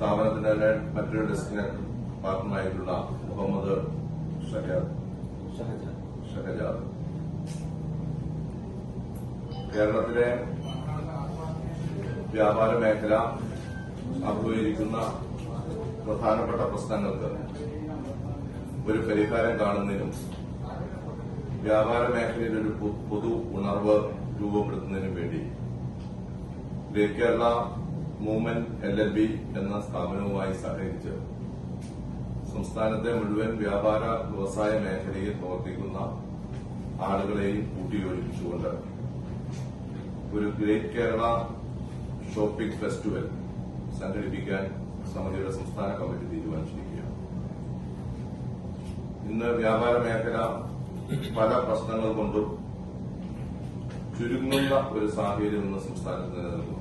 സ്ഥാപനത്തിന്റെ മറ്റൊരു ഡെസ്റ്റിനേഷൻ പാർട്ണറായിട്ടുള്ള മുഹമ്മദ് ഷഹജാദ്. കേരളത്തിലെ വ്യാപാര മേഖല അഭിമുഖീകരിക്കുന്ന പ്രധാനപ്പെട്ട പ്രശ്നങ്ങൾക്ക് ഒരു പരിഹാരം കാണുന്നതിനും വ്യാപാര മേഖലയിൽ ഒരു പൊതു ഉണർവ് രൂപപ്പെടുത്തുന്നതിനും വേണ്ടി ഗ്രേറ്റ് കേരള മൂവ്മെന്റ് LLB എന്ന സ്ഥാപനവുമായി സഹകരിച്ച് സംസ്ഥാനത്തെ മുഴുവൻ വ്യാപാര വ്യവസായ മേഖലയിൽ പ്രവർത്തിക്കുന്ന ആളുകളെയും കൂട്ടിയോജിപ്പിച്ചുകൊണ്ട് ഒരു ഗ്രേറ്റ് കേരള ഷോപ്പിംഗ് ഫെസ്റ്റിവൽ സംഘടിപ്പിക്കാൻ സമിതിയുടെ സംസ്ഥാന കമ്മിറ്റി തീരുമാനിച്ചിരിക്കുകയാണ്. ഇന്ന് വ്യാപാര മേഖല പല പ്രശ്നങ്ങൾ കൊണ്ടും ചുരുങ്ങുന്ന ഒരു സാഹചര്യം ഇന്ന് സംസ്ഥാനത്ത് നിലനിൽക്കുന്നുണ്ട്.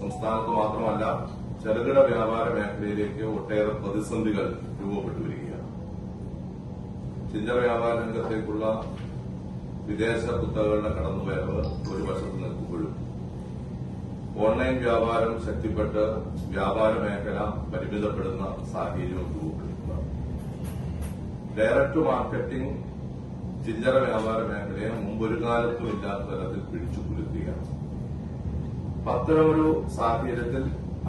സംസ്ഥാനത്ത് മാത്രമല്ല, ചെറുകിട വ്യാപാര മേഖലയിലേക്ക് ഒട്ടേറെ പ്രതിസന്ധികൾ രൂപപ്പെട്ടു വരികയാണ്. ചില്ലറ വ്യാപാര രംഗത്തേക്കുള്ള വിദേശ കുത്തകകളുടെ കടന്നുവരവ് ഒരു വശത്ത് നിൽക്കുമ്പോഴും ഓൺലൈൻ വ്യാപാരം ശക്തിപ്പെട്ട് വ്യാപാര മേഖല പരിമിതപ്പെടുന്ന സാഹചര്യവും രൂപപ്പെടുത്തുക. ഡയറക്ട് മാർക്കറ്റിംഗ് ചില്ലറ വ്യാപാര മേഖലയെ മുമ്പൊരു കാലത്തും ഇല്ലാത്ത തരത്തിൽ പിടിച്ചു കുലുക്കുകയാണ്. അത്തരമൊരു സാഹചര്യത്തിൽ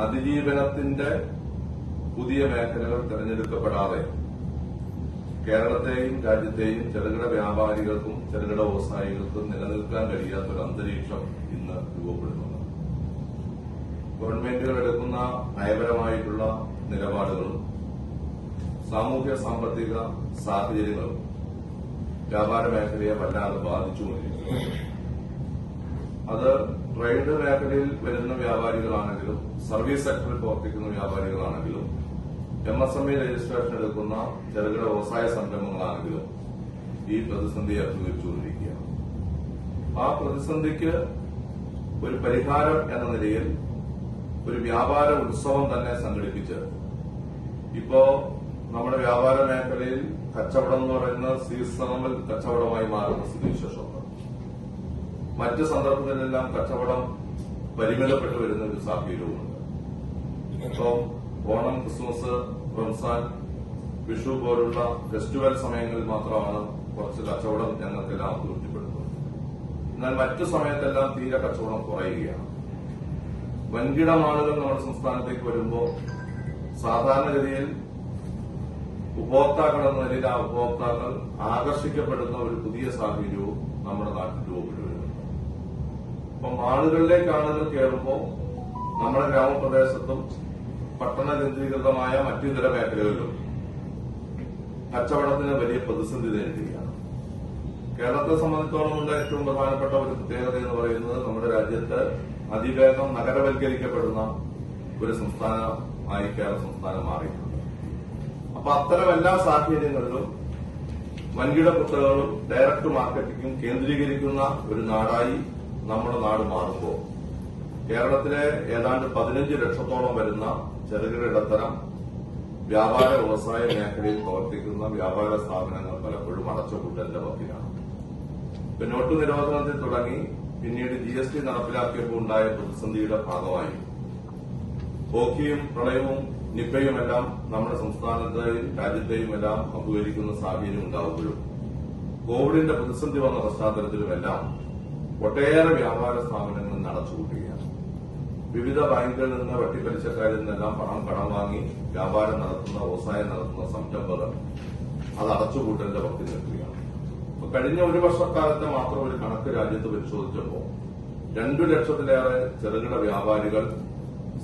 അതിജീവനത്തിന്റെ പുതിയ മേഖലകൾ തെരഞ്ഞെടുക്കപ്പെടാതെ കേരളത്തെയും രാജ്യത്തെയും ചെറുകിട വ്യാപാരികൾക്കും ചെറുകിട വ്യവസായികൾക്കും നിലനിൽക്കാൻ കഴിയാത്തൊരു അന്തരീക്ഷം ഇന്ന് രൂപപ്പെടുന്നുണ്ട്. ഗവൺമെന്റുകൾ എടുക്കുന്ന നയപരമായിട്ടുള്ള നിലപാടുകളും സാമൂഹ്യ സാമ്പത്തിക സാഹചര്യങ്ങളും വ്യാപാര മേഖലയെ വല്ലാതെ ബാധിച്ചുകൊണ്ടിരിക്കുന്നു. അത് ട്രേഡ് മേഖലയിൽ വരുന്ന വ്യാപാരികളാണെങ്കിലും സർവീസ് സെക്ടറിൽ പ്രവർത്തിക്കുന്ന വ്യാപാരികളാണെങ്കിലും MSME രജിസ്ട്രേഷൻ എടുക്കുന്ന ചെറുകിട വ്യവസായ സംരംഭങ്ങളാണെങ്കിലും ഈ പ്രതിസന്ധിയെ അഭിമുഖീകരിച്ചുകൊണ്ടിരിക്കുകയാണ്. ആ പ്രതിസന്ധിക്ക് ഒരു പരിഹാരം എന്ന നിലയിൽ ഒരു വ്യാപാര ഉത്സവം തന്നെ സംഘടിപ്പിച്ച് ഇപ്പോ നമ്മുടെ വ്യാപാര മേഖലയിൽ കച്ചവടം എന്ന് പറയുന്നത് സീസണൽ കച്ചവടമായി മാറുന്ന സ്ഥിതിവിശേഷമുണ്ട്. മറ്റ് സന്ദർഭങ്ങളിലെല്ലാം കച്ചവടം പരിമിതപ്പെട്ടു വരുന്ന ഒരു സാഹചര്യവുമുണ്ട്. ഇപ്പോ ഓണം, ക്രിസ്മസ്, റംസാൻ, വിഷു പോലുള്ള ഫെസ്റ്റിവൽ സമയങ്ങളിൽ മാത്രമാണ് കുറച്ച് കച്ചവടം ഞങ്ങൾക്കെല്ലാം തൃപ്തിപ്പെടുന്നത്. എന്നാൽ മറ്റു സമയത്തെല്ലാം തീരെ കച്ചവടം കുറയുകയാണ്. വൻകിട ആളുകൾ നമ്മുടെ സംസ്ഥാനത്തേക്ക് വരുമ്പോൾ സാധാരണഗതിയിൽ ഉപഭോക്താക്കൾ എന്ന നിലയിൽ ആ ഉപഭോക്താക്കൾ ആകർഷിക്കപ്പെടുന്ന ഒരു പുതിയ സാഹചര്യവും നമ്മുടെ നാട്ടിൽ രൂപപ്പെട്ടു വരുന്നുണ്ട്. അപ്പം ആളുകളിലേക്ക് ആളുകൾ കയറുമ്പോൾ നമ്മുടെ ഗ്രാമപ്രദേശത്തും പട്ടണ കേന്ദ്രീകൃതമായ മറ്റിതര മേഖലകളിലും കച്ചവടത്തിന് വലിയ പ്രതിസന്ധി നേരിടുകയാണ്. കേരളത്തെ സംബന്ധിച്ചോളമുള്ള ഏറ്റവും പ്രധാനപ്പെട്ട ഒരു പ്രത്യേകത എന്ന് പറയുന്നത് നമ്മുടെ രാജ്യത്ത് അതിവേഗം നഗരവൽക്കരിക്കപ്പെടുന്ന ഒരു സംസ്ഥാനമായി കേരള സംസ്ഥാനം മാറിയിട്ടുണ്ട്. അപ്പൊ അത്തരം എല്ലാ സാഹചര്യങ്ങളിലും വൻകിട കുത്തകകളും ഡയറക്ട് മാർക്കറ്റിംഗും കേന്ദ്രീകരിക്കുന്ന ഒരു നാടായി നമ്മുടെ നാട് മാറുമ്പോൾ കേരളത്തിലെ ഏതാണ്ട് 15 ലക്ഷത്തോളം വരുന്ന ചെറുകിട ഇടത്തരം വ്യാപാര വ്യവസായ മേഖലയിൽ പ്രവർത്തിക്കുന്ന വ്യാപാര സ്ഥാപനങ്ങൾ പലപ്പോഴും അടച്ചുപൂട്ടലിന്റെ വക്കിലാണ്. നോട്ട് നിരോധനത്തിൽ തുടങ്ങി പിന്നീട് GST നടപ്പിലാക്കിയപ്പോൾ ഉണ്ടായ പ്രതിസന്ധിയുടെ ഭാഗമായി ഓഖിയും പ്രളയവും നിപ്പയുമെല്ലാം നമ്മുടെ സംസ്ഥാനത്തെയും രാജ്യത്തെയും എല്ലാം അഭിമുഖീകരിക്കുന്ന സാഹചര്യം ഉണ്ടാവുമ്പോഴും കോവിഡിന്റെ പ്രതിസന്ധി വന്ന പശ്ചാത്തലത്തിലുമെല്ലാം ഒട്ടേറെ വ്യാപാര സ്ഥാപനങ്ങൾ അടച്ചുപൂട്ടുകയാണ്. വിവിധ ബാങ്കുകളിൽ നിന്ന് വെട്ടിപ്പലിശക്കാരിൽ നിന്നെല്ലാം പണം കടം വാങ്ങി വ്യാപാരം നടത്തുന്ന വ്യവസായം നടത്തുന്ന സംരംഭകർ അത് അടച്ചുപൂട്ടലിന്റെ വക്കിൽ നിൽക്കുകയാണ്. കഴിഞ്ഞ ഒരു വർഷക്കാലത്തെ മാത്രം ഒരു കണക്ക് രാജ്യത്ത് പരിശോധിച്ചപ്പോൾ 2 ലക്ഷത്തിലേറെ ചെറുകിട വ്യാപാരികൾ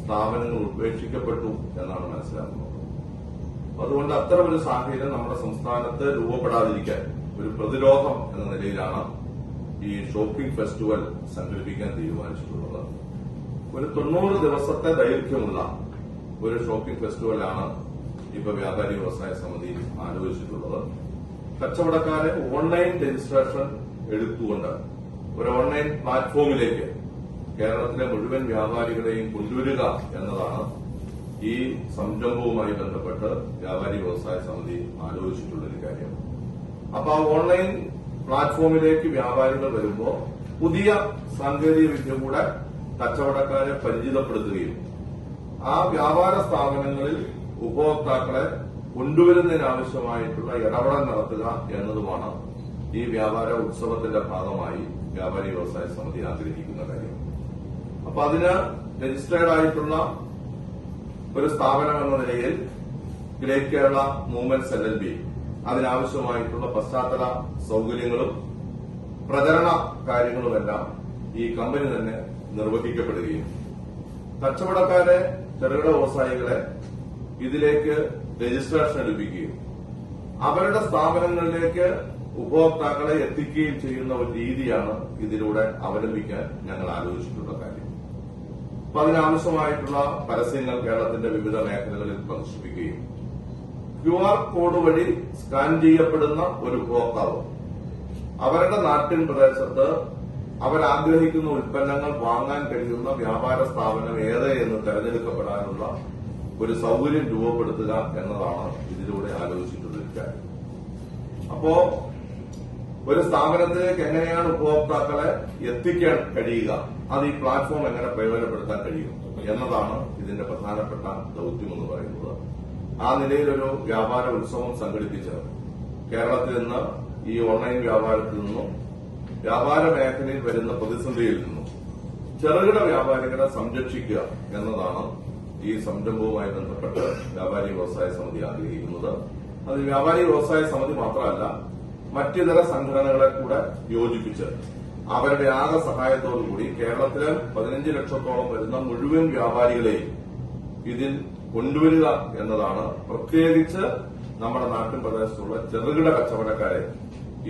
സ്ഥാപനങ്ങൾ ഉപേക്ഷിക്കപ്പെട്ടു എന്നാണ് മനസ്സിലാക്കുന്നത്. അതുകൊണ്ട് അത്തരം ഒരു സാഹചര്യം നമ്മുടെ സംസ്ഥാനത്ത് രൂപപ്പെടാതിരിക്കാൻ ഒരു പ്രതിരോധം എന്ന നിലയിലാണ് ഈ ഷോപ്പിംഗ് ഫെസ്റ്റിവൽ സംഘടിപ്പിക്കാൻ തീരുമാനിച്ചിട്ടുള്ളത്. ഒരു 90 ദിവസത്തെ ദൈർഘ്യമുള്ള ഒരു ഷോപ്പിംഗ് ഫെസ്റ്റിവലാണ് ഇപ്പൊ വ്യാപാരി വ്യവസായ സമിതി ആലോചിച്ചിട്ടുള്ളത്. കച്ചവടക്കാരെ ഓൺലൈൻ രജിസ്ട്രേഷൻ എടുത്തുകൊണ്ട് ഒരു ഓൺലൈൻ പ്ലാറ്റ്ഫോമിലേക്ക് കേരളത്തിലെ മുഴുവൻ വ്യാപാരികളെയും കൊണ്ടുവരിക എന്നതാണ് ഈ സംരംഭവുമായി ബന്ധപ്പെട്ട് വ്യാപാരി വ്യവസായ സമിതി ആലോചിച്ചിട്ടുള്ളൊരു കാര്യം. അപ്പൊ ആ ഓൺലൈൻ പ്ലാറ്റ്ഫോമിലേക്ക് വ്യാപാരികൾ വരുമ്പോൾ പുതിയ സാങ്കേതിക വിദ്യ കൂടെ കച്ചവടക്കാരെ പരിചിതപ്പെടുത്തുകയും ആ വ്യാപാര സ്ഥാപനങ്ങളിൽ ഉപഭോക്താക്കളെ കൊണ്ടുവരുന്നതിനാവശ്യമായിട്ടുള്ള ഇടപെടൽ നടത്തുക എന്നതുമാണ് ഈ വ്യാപാര ഉത്സവത്തിന്റെ ഭാഗമായി വ്യാപാരി വ്യവസായ സമിതി ആഗ്രഹിക്കുന്ന കാര്യം. അപ്പൊ അതിന് രജിസ്റ്റേർഡ് ആയിട്ടുള്ള ഒരു സ്ഥാപനം എന്ന നിലയിൽ ഗ്രേറ്റ് കേരള മൂവ്മെന്റ്സ് LLP അതിനാവശ്യമായിട്ടുള്ള പശ്ചാത്തല സൌകര്യങ്ങളും പ്രചരണ കാര്യങ്ങളുമെല്ലാം ഈ കമ്പനി തന്നെ നിർവഹിക്കപ്പെടുകയും കച്ചവടക്കാരെ, ചെറുകിട വ്യവസായികളെ ഇതിലേക്ക് രജിസ്ട്രേഷൻ എടുപ്പിക്കുകയും അവരുടെ സ്ഥാപനങ്ങളിലേക്ക് ഉപഭോക്താക്കളെ എത്തിക്കുകയും ചെയ്യുന്ന ഒരു രീതിയാണ് ഇതിലൂടെ അവലംബിക്കാൻ ഞങ്ങൾ ആലോചിച്ചിട്ടുള്ള കാര്യം. അപ്പൊ അതിനാവശ്യമായിട്ടുള്ള പരസ്യങ്ങൾ കേരളത്തിന്റെ വിവിധ മേഖലകളിൽ പ്രദർശിപ്പിക്കുകയും QR കോഡ് വഴി സ്കാൻ ചെയ്യപ്പെടുന്ന ഒരു ഉപഭോക്താവ് അവരുടെ നാട്ടിൻ പ്രദേശത്ത് അവരാഗ്രഹിക്കുന്ന ഉൽപ്പന്നങ്ങൾ വാങ്ങാൻ കഴിയുന്ന വ്യാപാര സ്ഥാപനം ഏത് എന്ന് തെരഞ്ഞെടുക്കപ്പെടാനുള്ള ഒരു സൌകര്യം രൂപപ്പെടുത്തുക എന്നതാണ് ഇതിലൂടെ ആലോചിച്ചിട്ടുള്ള കാര്യം. അപ്പോ ഒരു സ്ഥാപനത്തിലേക്ക് എങ്ങനെയാണ് ഉപഭോക്താക്കളെ എത്തിക്കാൻ കഴിയുക, അത് ഈ പ്ലാറ്റ്ഫോം എങ്ങനെ പ്രയോജനപ്പെടുത്താൻ കഴിയും എന്നതാണ് ഇതിന്റെ പ്രധാനപ്പെട്ട ദൌത്യം എന്ന് പറയുന്നത്. ആ നിലയിലൊരു വ്യാപാര ഉത്സവം സംഘടിപ്പിച്ച് കേരളത്തിൽ നിന്ന് ഈ ഓൺലൈൻ വ്യാപാരത്തിൽ നിന്നും വ്യാപാര മേഖലയിൽ വരുന്ന പ്രതിസന്ധിയിൽ നിന്നും ചെറുകിട വ്യാപാരികളെ സംരക്ഷിക്കുക എന്നതാണ് ഈ സംരംഭവുമായി ബന്ധപ്പെട്ട് വ്യാപാരി വ്യവസായ സമിതി ആഗ്രഹിക്കുന്നത്. അത് വ്യാപാരി വ്യവസായ സമിതി മാത്രമല്ല, മറ്റിതര സംഘടനകളെ കൂടെ യോജിപ്പിച്ച് അവരുടെ ആകെ സഹായത്തോടുകൂടി കേരളത്തിലെ 15 ലക്ഷത്തോളം വരുന്ന മുഴുവൻ വ്യാപാരികളെയും ഇതിൽ കൊണ്ടുവരിക എന്നതാണ്. പ്രത്യേകിച്ച് നമ്മുടെ നാട്ടിൻ പ്രദേശത്തുള്ള ചെറുകിട കച്ചവടക്കാരെ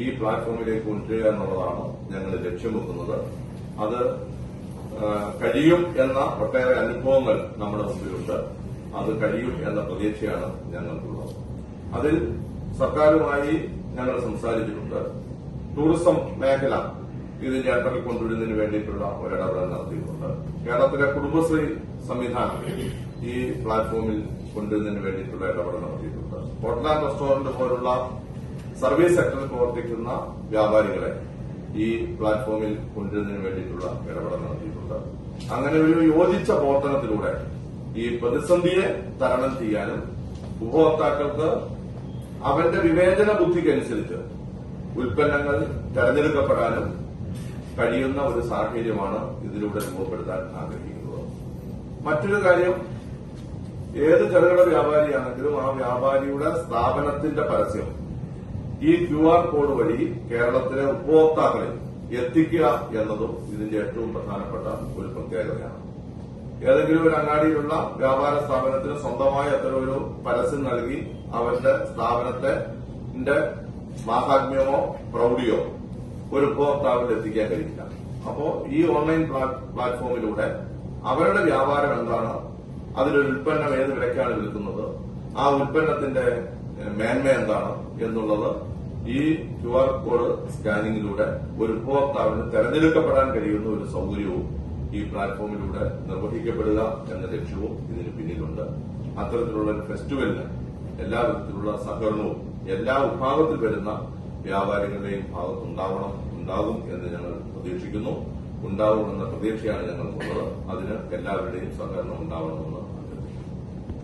ഈ പ്ലാറ്റ്ഫോമിലേക്ക് കൊണ്ടുവരിക എന്നുള്ളതാണ് ഞങ്ങൾ ലക്ഷ്യം വെക്കുന്നത്. അത് കഴിയും എന്ന ഒട്ടേറെ അനുഭവങ്ങൾ നമ്മുടെ മുമ്പിലുണ്ട്. അത് കഴിയും എന്ന പ്രതീക്ഷയാണ് ഞങ്ങൾക്കുള്ളത്. അതിൽ സർക്കാരുമായി ഞങ്ങൾ സംസാരിച്ചിട്ടുണ്ട്. ടൂറിസം മേഖല ഇതിന്റെ അണ്ടറിൽ കൊണ്ടുവരുന്നതിന് വേണ്ടിയിട്ടുള്ള ഒരിടപെടൽ നടത്തിയിട്ടുണ്ട്. കേരളത്തിലെ കുടുംബശ്രീ സംവിധാനം ഈ പ്ലാറ്റ്ഫോമിൽ കൊണ്ടുവരുന്നതിന് വേണ്ടിയിട്ടുള്ള ഇടപെടൽ നടത്തിയിട്ടുണ്ട്. ഹോട്ടൽ ആൻഡ് റെസ്റ്റോറന്റ് പോലുള്ള സർവീസ് സെക്ടറിൽ പ്രവർത്തിക്കുന്ന വ്യാപാരികളെ ഈ പ്ലാറ്റ്ഫോമിൽ കൊണ്ടുവരുന്നതിന് വേണ്ടിയിട്ടുള്ള ഇടപെടൽ നടത്തിയിട്ടുണ്ട്. അങ്ങനെ ഒരു യോജിച്ച പ്രവർത്തനത്തിലൂടെ ഈ പ്രതിസന്ധിയെ തരണം ചെയ്യാനും ഉപഭോക്താക്കൾക്ക് അവന്റെ വിവേചന ബുദ്ധിക്കനുസരിച്ച് ഉൽപ്പന്നങ്ങൾ തെരഞ്ഞെടുക്കപ്പെടാനും കഴിയുന്ന ഒരു സാഹചര്യമാണ് ഇതിലൂടെ രൂപപ്പെടുത്താൻ ആഗ്രഹിക്കുന്നത്. മറ്റൊരു കാര്യം, ഏത് ചെറുകിട വ്യാപാരിയാണെങ്കിലും ആ വ്യാപാരിയുടെ സ്ഥാപനത്തിന്റെ പരസ്യം ഈ QR കോഡ് വഴി കേരളത്തിലെ ഉപഭോക്താക്കളിൽ എത്തിക്കുക എന്നതും ഇതിന്റെ ഏറ്റവും പ്രധാനപ്പെട്ട ഒരു പ്രത്യേകതയാണ്. ഏതെങ്കിലും ഒരു അങ്ങാടിയിലുള്ള വ്യാപാര സ്ഥാപനത്തിന് സ്വന്തമായി അത്തരം ഒരു പരസ്യം നൽകി അവരുടെ സ്ഥാപനത്തിന്റെ മാഹാത്മ്യമോ പ്രൌഢിയോ ഒരു ഉപഭോക്താവിൽ എത്തിക്കാൻ കഴിയില്ല. അപ്പോ ഈ ഓൺലൈൻ പ്ലാറ്റ്ഫോമിലൂടെ അവരുടെ വ്യാപാരം എന്താണ്, അതിലൊരു ഉൽപ്പന്നം ഏത് വിലയ്ക്കാണ് വിൽക്കുന്നത്, ആ ഉൽപ്പന്നത്തിന്റെ മേന്മ എന്താണ് എന്നുള്ളത് ഈ QR കോഡ് സ്കാനിങ്ങിലൂടെ ഒരു ഉപഭോക്താവിന് തെരഞ്ഞെടുക്കപ്പെടാൻ കഴിയുന്ന ഒരു സൌകര്യവും ഈ പ്ലാറ്റ്ഫോമിലൂടെ നിർവഹിക്കപ്പെടുക എന്ന ലക്ഷ്യവും ഇതിന് പിന്നിലുണ്ട്. അത്തരത്തിലുള്ള ഒരു ഫെസ്റ്റിവലിന് എല്ലാ വിധത്തിലുള്ള സഹകരണവും എല്ലാ വിഭാഗത്തിൽ വരുന്ന വ്യാപാരികളുടെയും ഉണ്ടാകും എന്ന് ഞങ്ങൾ പ്രതീക്ഷിക്കുന്നു. ഉണ്ടാകുമെന്ന പ്രതീക്ഷയാണ് ഞങ്ങൾക്കുള്ളത്. അതിന് എല്ലാവരുടെയും സഹകരണം ഉണ്ടാവണമെന്ന്